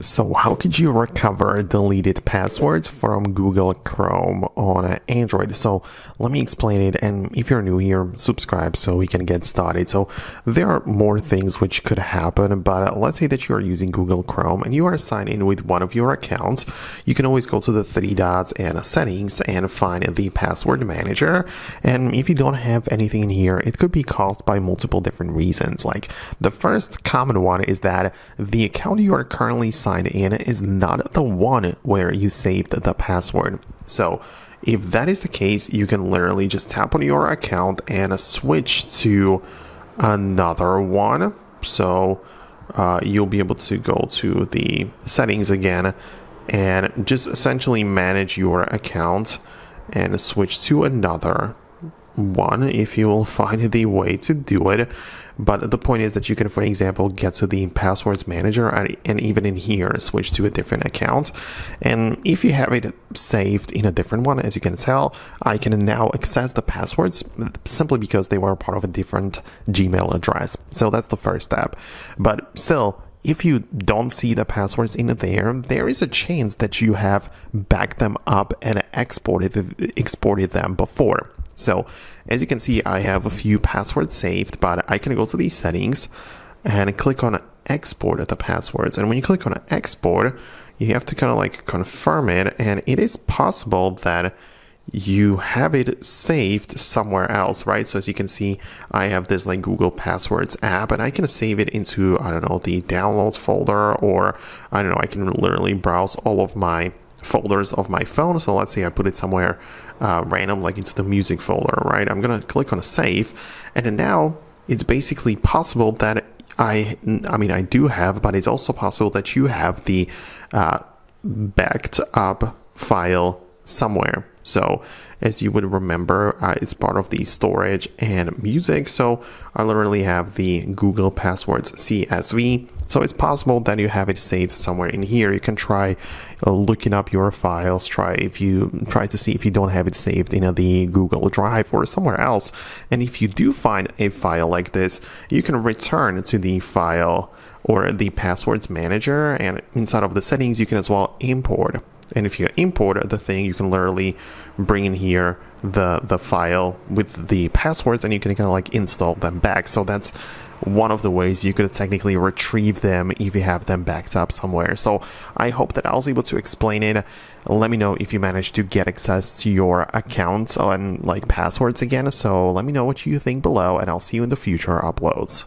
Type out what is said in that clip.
So how could you recover deleted passwords from Google Chrome on Android? So let me explain it, and if you're new here, subscribe so we can get started. So there are more things which could happen, but let's say that you are using Google Chrome and you are signed in with one of your accounts. You can always go to the three dots and settings and find the password manager. And if you don't have anything in here, it could be caused by multiple different reasons. Like the first common one is that the account you are currently signed in is not the one where you saved the password. So if that is the case, you can literally just tap on your account and switch to another one. So you'll be able to go to the settings again and just essentially manage your account and switch to another one if you will find the way to do it. But the point is that you can, for example, get to the passwords manager and even in here switch to a different account. And if you have it saved in a different one, as you can tell, I can now access the passwords simply because they were part of a different Gmail address. So that's the first step. But still, if you don't see the passwords in there, there is a chance that you have backed them up and exported them before. So as you can see, I have a few passwords saved, but I can go to these settings and click on export the passwords. And when you click on export, you have to kind of like confirm it. And it is possible that you have it saved somewhere else, right? So as you can see, I have this like Google Passwords app and I can save it into, I don't know, the downloads folder, or I don't know, I can literally browse all of my folders of my phone. So let's say I put it somewhere random, like into the music folder, right? I'm gonna click on a save, and then now it's basically possible that I do have, but it's also possible that you have the backed up file somewhere. So as you would remember, it's part of the storage and music. So I literally have the Google Passwords CSV. So it's possible that you have it saved somewhere in here. You can try looking up your files, try to see if you don't have it saved in the Google Drive or somewhere else. And if you do find a file like this, you can return to the file or the passwords manager, and inside of the settings, you can as well import. And if you import the thing, you can literally bring in here the file with the passwords, and you can kind of like install them back. So that's one of the ways you could technically retrieve them if you have them backed up somewhere. So I hope that I was able to explain it. Let me know if you managed to get access to your accounts and like passwords again. So let me know what you think below, and I'll see you in the future uploads.